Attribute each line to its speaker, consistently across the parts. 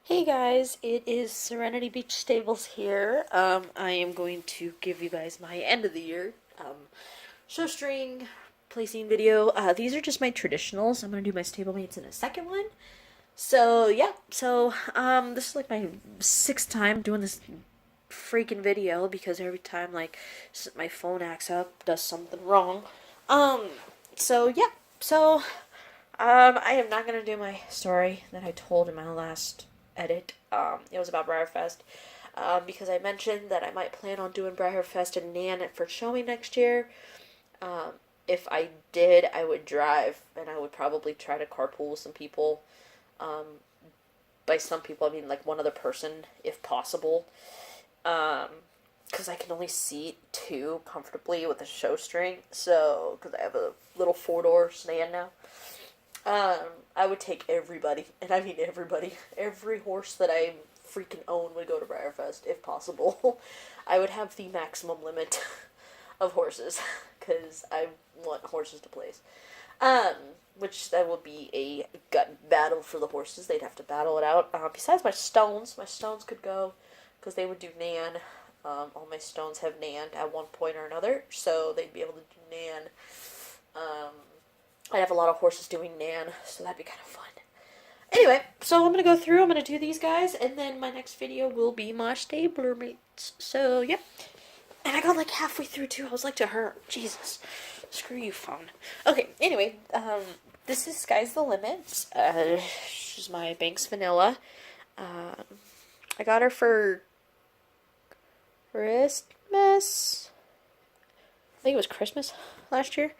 Speaker 1: Hey guys, it is Serenity Beach Stables here. I am going to give you guys my end of the year showstring placing video. These are just my traditionals. I'm gonna do my stablemates in a second one. So yeah, this is like my sixth time doing this freaking video because every time like my phone acts up, does something wrong. Um, so yeah, so I am not gonna do my story that I told in my last edit. It was about Briarfest. Because I mentioned that I might plan on doing Briarfest and Nan for showing next year. Um, if I did, I would drive and I would probably try to carpool with some people. Um, by some people, I mean like one other person, if possible. Because I can only seat two comfortably with a shoestring. So, because I have a little four-door sedan now. I would take everybody, and I mean everybody. Every horse that I freaking own would go to Briarfest, if possible. I would have the maximum limit of horses, because I want horses to place. Um, which that would be a gut battle for the horses. They'd have to battle it out. Besides my stones could go, because they would do Nan. All my stones have Nan at one point or another, so they'd be able to do Nan. I have a lot of horses doing Nan, so that'd be kind of fun. Anyway, so I'm going to go through, I'm going to do these guys, and then my next video will be my stabler mates. So, yep. And I got like halfway through too, I was like to her, Jesus, screw you phone. Okay, anyway, this is Sky's the Limit. She's my Banks Vanilla. I got her for Christmas. I think it was Christmas last year.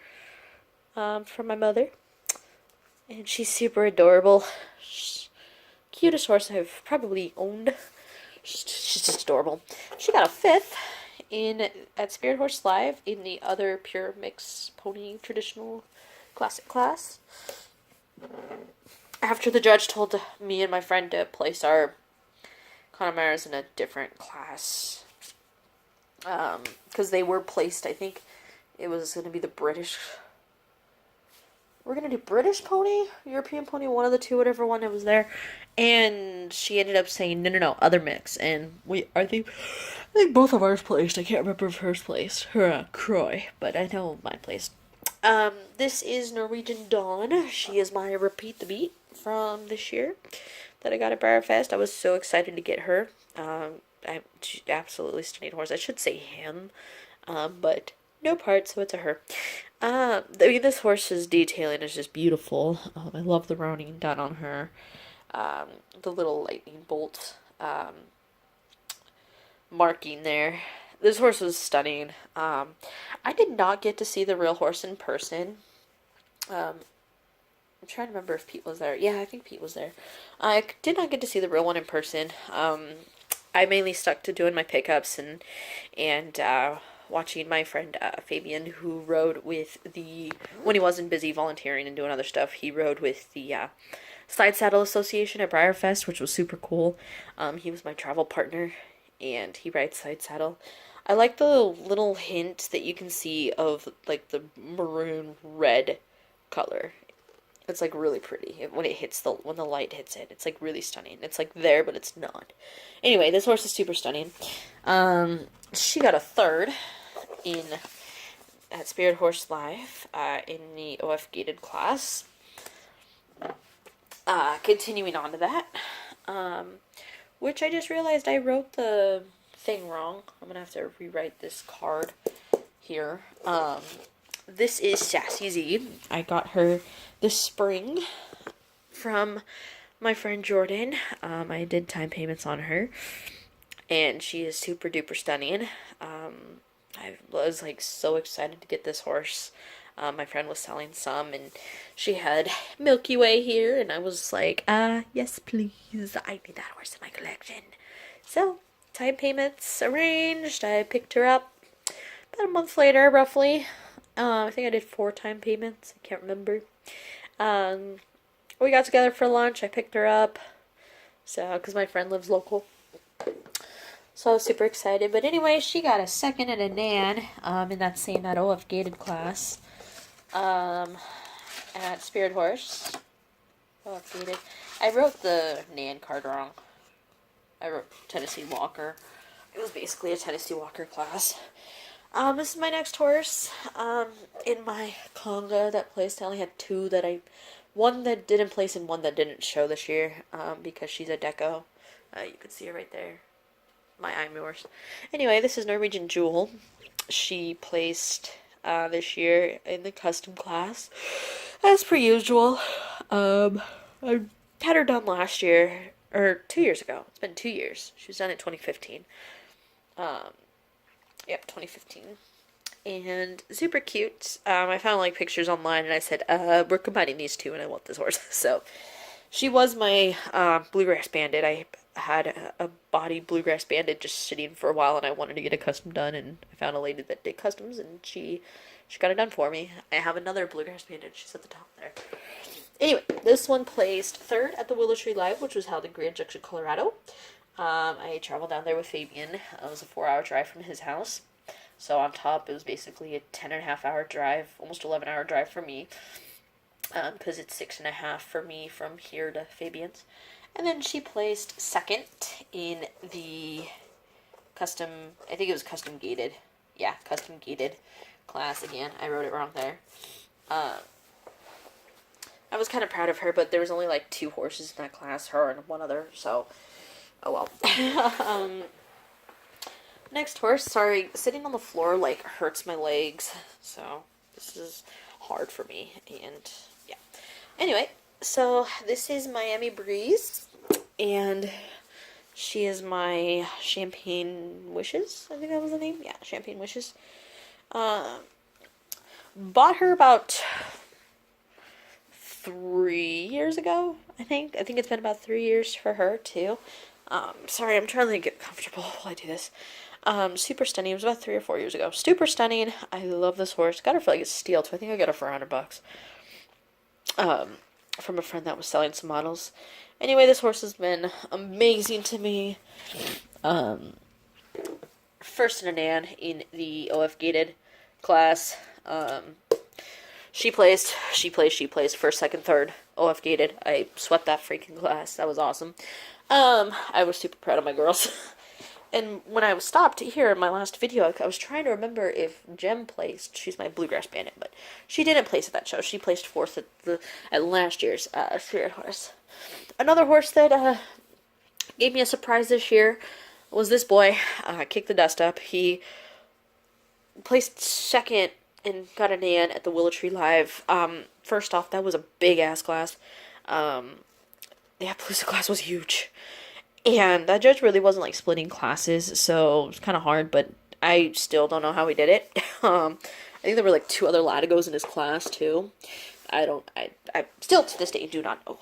Speaker 1: From my mother. And she's super adorable. She's cutest horse I've probably owned. She's just adorable. She got a fifth at Spirit Horse Live in the other pure mix pony traditional classic class. After the judge told me and my friend to place our Connemara's in a different class. Because they were placed, I think it was going to be the British. We're going to do British pony, European pony, one of the two, whatever one it was there. And she ended up saying, no, other mix. And I think both of ours placed. I can't remember if hers placed. Her, Croy. But I know mine placed. This is Norwegian Dawn. She is my Repeat the Beat from this year that I got at Briarfest. I was so excited to get her. She's absolutely stunning horse. I should say him. But no part, so it's a her. I mean, this horse's detailing is just beautiful. I love the roning done on her. The little lightning bolt marking there. This horse was stunning. I did not get to see the real horse in person. I'm trying to remember if Pete was there. Yeah, I think Pete was there. I did not get to see the real one in person. I mainly stuck to doing my pickups and watching my friend Fabian, who rode with when he wasn't busy volunteering and doing other stuff, he rode with the Side Saddle Association at Briarfest, which was super cool. He was my travel partner, and he rides Side Saddle. I like the little hint that you can see of like the maroon red color. It's like really pretty when the light hits it. It's like really stunning. It's like there, but it's not. Anyway, this horse is super stunning. She got a third at Spirit Horse Live in the OF gated class. Continuing on to that, which I just realized I wrote the thing wrong. I'm gonna have to rewrite this card here. This is Sassy Z. I got her this spring from my friend Jordan. I did time payments on her, and she is super duper stunning. I was like so excited to get this horse. My friend was selling some, and she had Milky Way here, and I was like, yes, please. I need that horse in my collection. So, time payments arranged. I picked her up about a month later, roughly. I think I did 4 time payments. I can't remember. We got together for lunch. I picked her up. So, because my friend lives local. So I was super excited. But anyway, she got a second and a Nan in that same OF gated class at Spirit Horse. OF gated. I wrote the Nan card wrong. I wrote Tennessee Walker. It was basically a Tennessee Walker class. This is my next horse. In my conga that placed, I only had two one that didn't place and one that didn't show this year, because she's a deco. You can see her right there. My eye horse. Anyway, this is Norwegian Jewel. She placed, this year in the custom class, as per usual. I had her done last year, or 2 years ago. It's been 2 years. She was done in 2015. Yep, 2015. And super cute. I found like pictures online and I said, we're combining these two and I want this horse. So she was my bluegrass bandit. I had a body bluegrass bandit just sitting for a while and I wanted to get a custom done, and I found a lady that did customs and she got it done for me. I have another bluegrass bandit. She's at the top there. Anyway, this one placed third at the Willow Tree Live, which was held in Grand Junction, Colorado. I traveled down there with Fabian. It was a 4-hour drive from his house. So on top, it was basically a 10.5-hour drive, almost 11-hour drive for me. Because it's 6.5 for me from here to Fabian's. And then she placed second in the custom, I think it was custom gated. Yeah, custom gated class again. I wrote it wrong there. I was kind of proud of her, but there was only like 2 horses in that class, her and one other, so oh well. Next horse, sorry, sitting on the floor like hurts my legs, so this is hard for me, and yeah. Anyway, so this is Miami Breeze, and she is my Champagne Wishes, I think that was the name, yeah, Champagne Wishes. Bought her about 3 years ago, I think it's been about 3 years for her, too. Sorry, I'm trying to get comfortable while I do this. Super stunning. It was about 3 or 4 years ago. Super stunning. I love this horse. Got her for like a steal, so I think I got her for $100. From a friend that was selling some models. Anyway, this horse has been amazing to me. First in a Nan in the OF gated class. She placed first, second, third, OF gated. I swept that freaking class. That was awesome. I was super proud of my girls. And when I was stopped here in my last video, I was trying to remember if Jem placed. She's my bluegrass bandit, but she didn't place at that show. She placed fourth at last year's Spirit horse. Another horse that gave me a surprise this year was this boy. Kicked the dust up. He placed second and got a Nan at the Willow Tree Live. First off, that was a big ass class. The Appaloosa class was huge. And that judge really wasn't like splitting classes, so it was kind of hard, but I still don't know how he did it. I think there were like 2 other Latigos in his class too. I still to this day do not know.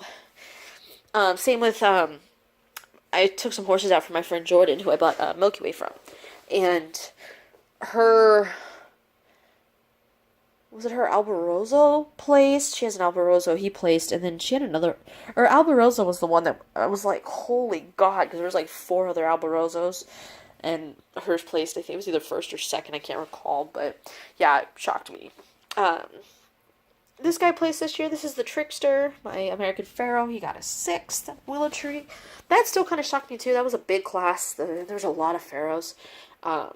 Speaker 1: Same with, I took some horses out for my friend Jordan, who I bought Milky Way from. And was it her Albaroso placed? She has an Albaroso, he placed, and then she had another, or Albaroso was the one that I was like, holy god, because there was like 4 other Albarosos, and hers placed, I think it was either first or second, I can't recall, but yeah, it shocked me. This guy placed this year. This is the Trickster, my American Pharaoh. He got a 6th at Willow Tree. That still kind of shocked me too. That was a big class. There's a lot of Pharaohs. I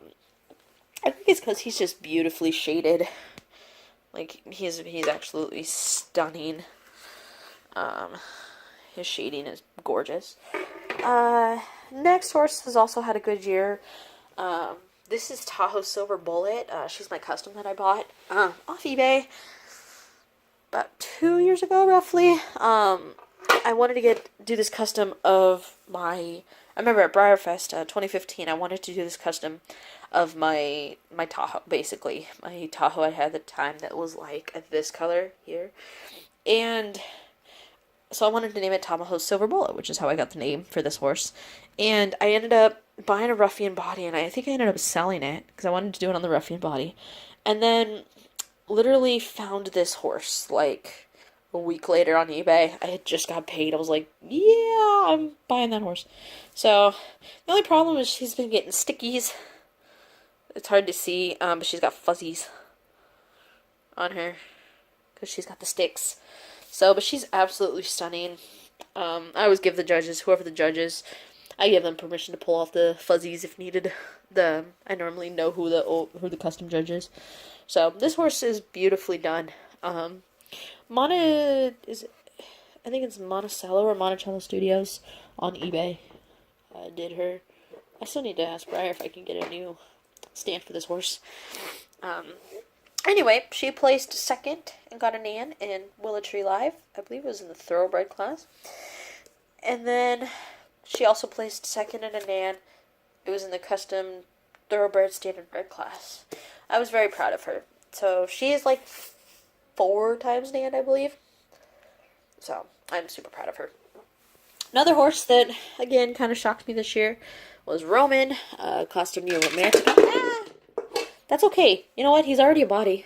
Speaker 1: think it's because he's just beautifully shaded. Like, he's absolutely stunning. His shading is gorgeous. Next horse has also had a good year. This is Tahoe Silver Bullet. She's my custom that I bought off eBay about 2 years ago, roughly. I wanted to do this custom of I remember at Briarfest 2015, I wanted to do this custom of my Tahoe, basically. My Tahoe I had at the time that was like this color here. And so I wanted to name it Tahoe Silver Bullet, which is how I got the name for this horse. And I ended up buying a ruffian body, and I think I ended up selling it because I wanted to do it on the ruffian body. And then literally found this horse like a week later on eBay. I had just got paid. I was like, yeah, I'm buying that horse. So the only problem is she's been getting stickies. It's hard to see, but she's got fuzzies on her because she's got the sticks. So, but she's absolutely stunning. I always give the judges, whoever the judges, I give them permission to pull off the fuzzies if needed. I normally know who the custom judge is. So this horse is beautifully done. Mona is, I think it's Monticello or Monticello Studios on eBay. Did her. I still need to ask Briar if I can get a new stand for this horse. Anyway, she placed second and got a Nan in Willow Tree Live. I believe it was in the thoroughbred class. And then she also placed second in a Nan. It was in the custom thoroughbred standardbred class. I was very proud of her. So she is like 4 times Nan, I believe. So I'm super proud of her. Another horse that, again, kind of shocked me this year was Roman, Costume Neo Romantica. That's okay. You know what? He's already a body.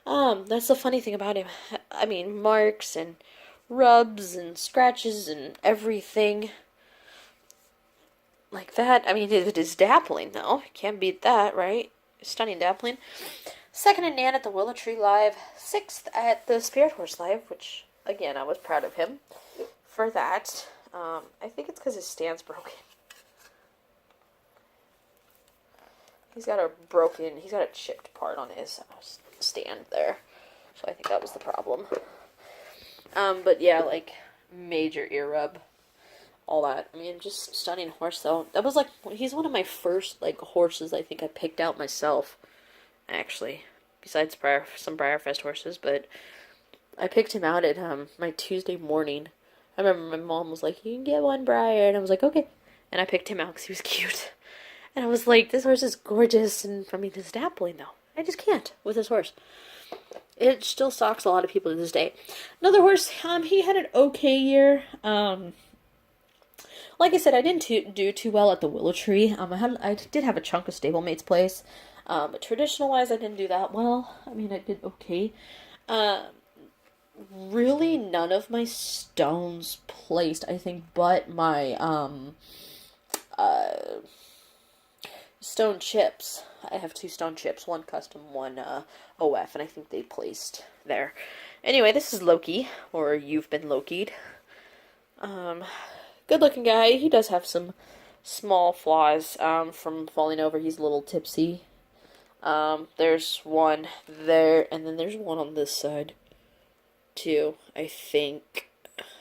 Speaker 1: That's the funny thing about him. I mean, marks and rubs and scratches and everything like that. I mean, it is dappling, though. Can't beat that, right? Stunning dappling. Second in Nan at the Willow Tree Live. 6th at the Spirit Horse Live, which, again, I was proud of him for that. I think it's because his stand's broken. He's got a chipped part on his stand there. So I think that was the problem. But yeah, like, major ear rub. All that. I mean, just stunning horse, though. That was, like, he's one of my first, horses I think I picked out myself, actually. Besides some Briarfest horses, but I picked him out at, my Tuesday morning. I remember my mom was like, you can get one, Briar, and I was like, okay. And I picked him out because he was cute. And I was like, this horse is gorgeous, and I mean, it's dappling, though. I just can't with this horse. It still shocks a lot of people to this day. Another horse, he had an okay year. Like I said, I didn't do too well at the Willow Tree. I did have a chunk of stablemates place. But traditional-wise, I didn't do that well. I mean, I did okay. Really, none of my stones placed, I think, but my, stone chips. I have 2 stone chips, one custom, one OF, and I think they placed there. Anyway, this is Loki, or You've Been Loki'd. Good looking guy. He does have some small flaws from falling over. He's a little tipsy. There's one there, and then there's one on this side too, I think.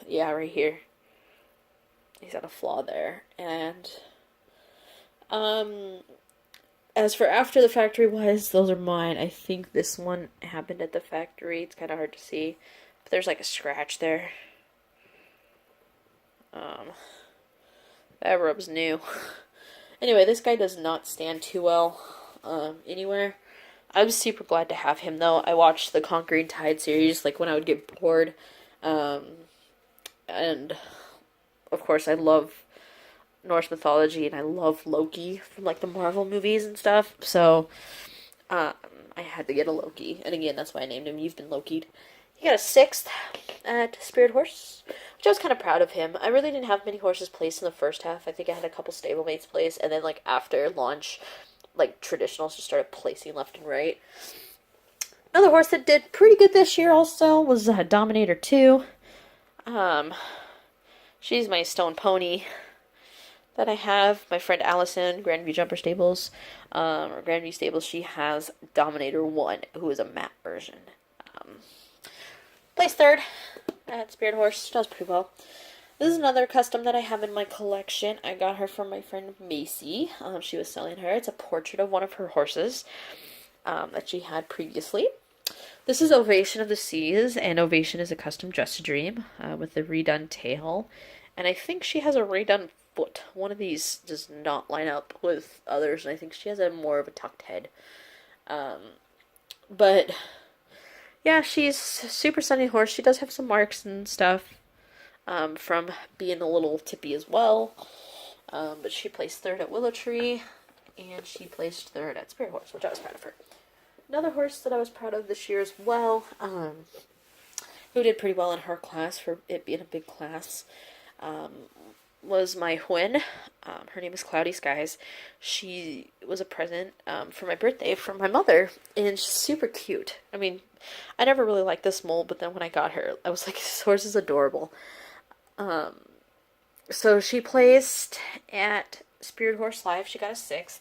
Speaker 1: Yeah, right here. He's got a flaw there. And as for after the factory wise, those are mine. I think this one happened at the factory. It's kind of hard to see, but there's like a scratch there. That rub's new. Anyway, this guy does not stand too well anywhere. I was super glad to have him, though. I watched the Conquering Tide series, like, when I would get bored. And, of course, I love Norse mythology, and I love Loki from, like, the Marvel movies and stuff. So, I had to get a Loki. And again, that's why I named him You've Been Loki'd. He got a 6th at Spirit Horse, which I was kind of proud of him. I really didn't have many horses placed in the first half. I think I had a couple stablemates placed, and then, like, after launch, like, traditionals just started placing left and right. Another horse that did pretty good this year also was Dominator 2. She's my stone pony that I have. My friend Allison, Grandview Jumper Stables, or Grandview Stables, she has Dominator 1, who is a matte version. Placed 3rd at Spirit Horse. Does pretty well. This is another custom that I have in my collection. I got her from my friend Macy. She was selling her. It's a portrait of one of her horses that she had previously. This is Ovation of the Seas, and Ovation is a custom Just a Dream with a redone tail. And I think she has a redone foot. One of these does not line up with others, and I think she has a more of a tucked head. But yeah, she's a super stunning horse. She does have some marks and stuff from being a little tippy as well. But she placed 3rd at Willow Tree, and she placed 3rd at Spirit Horse, which I was proud of her. Another horse that I was proud of this year as well, who did pretty well in her class for it being a big class, was my Hwin. Her name is Cloudy Skies. She was a present for my birthday from my mother, and she's super cute. I mean, I never really liked this mold, but then when I got her, I was like, this horse is adorable. So she placed at Spirit Horse Live. She got a 6th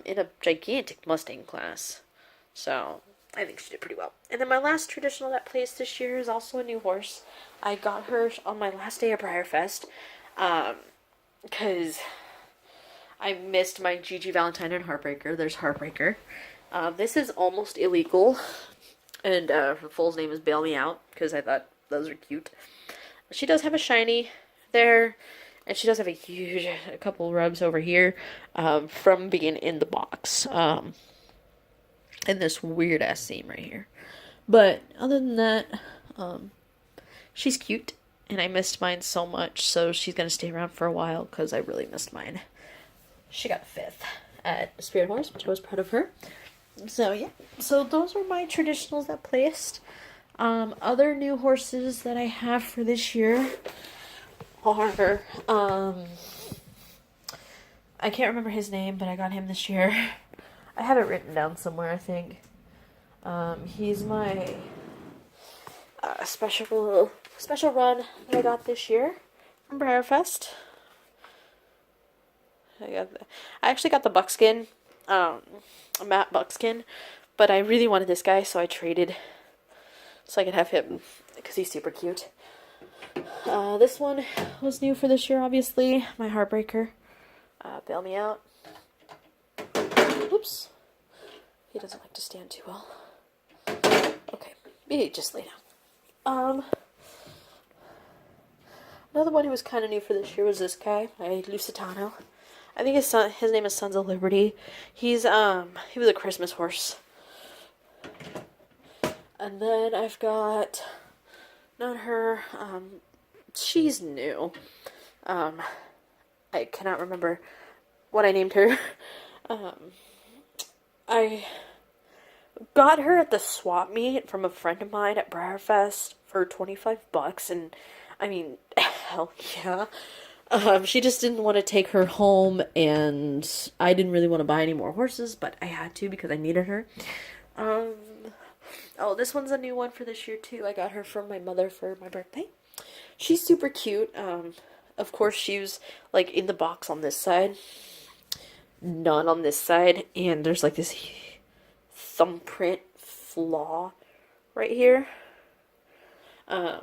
Speaker 1: in a gigantic Mustang class. So I think she did pretty well. And then my last traditional that placed this year is also a new horse. I got her on my last day of Briarfest because I missed my Gigi Valentine and Heartbreaker. There's Heartbreaker. This is almost illegal. And her foal's name is Bail Me Out because I thought those are cute. She does have a shiny there. And she does have a couple rubs over here from being in the box. And this weird ass seam right here. But other than that, she's cute. And I missed mine so much. So she's going to stay around for a while because I really missed mine. She got a 5th at Spirit Horse, which I was proud of her. So yeah. So those are my traditionals that placed. Other new horses that I have for this year are, I can't remember his name, but I got him this year. I have it written down somewhere, I think. He's my special run that I got this year from Briarfest. I actually got the buckskin, a matte buckskin, but I really wanted this guy, so I traded so I could have him because he's super cute. This one was new for this year, obviously. My Heartbreaker. Bail Me Out. Oops. He doesn't like to stand too well. Okay. He just lay down. Another one who was kind of new for this year was this guy, my Lusitano. I think his name is Sons of Liberty. He was a Christmas horse. And then I've got, not her, she's new. I cannot remember what I named her. I got her at the swap meet from a friend of mine at Briarfest for $25, and I mean, hell yeah. She just didn't want to take her home, and I didn't really want to buy any more horses, but I had to because I needed her. Oh, this one's a new one for this year, too. I got her from my mother for my birthday. She's super cute. Of course, she was, like, in the box on this side. None on this side. And there's, like, this thumbprint flaw right here.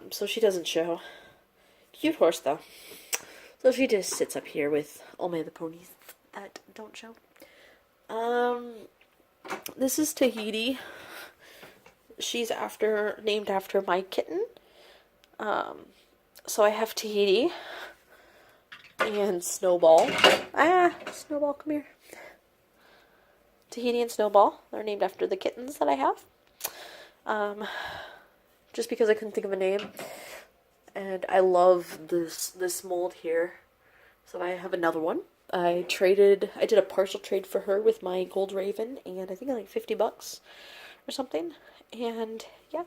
Speaker 1: So she doesn't show. Cute horse, though. So she just sits up here with all my other ponies that don't show. This is Tahiti. She's named after my kitten. So I have Tahiti and Snowball. Snowball, come here. Tahiti and Snowball. They're named after the kittens that I have. Just because I couldn't think of a name. And I love this mold here. So I have another one. I did a partial trade for her with my Gold Raven, and I think like $50 or something. And yeah,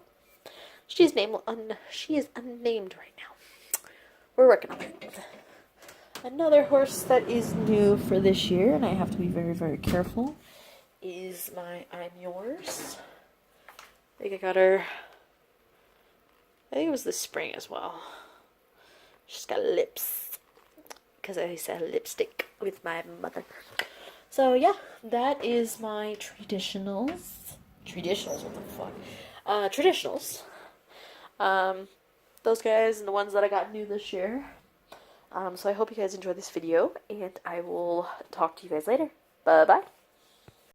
Speaker 1: she is unnamed right now. We're working on it. Another horse that is new for this year, and I have to be very, very careful, is my I'm Yours. I think I got her, I think it was this spring as well. She's got lips, because I used to have lipstick with my mother. So yeah, that is my traditionals. Traditionals, what the fuck? Traditionals. Those guys and the ones that I got new this year. So I hope you guys enjoyed this video, and I will talk to you guys later. Bye-bye.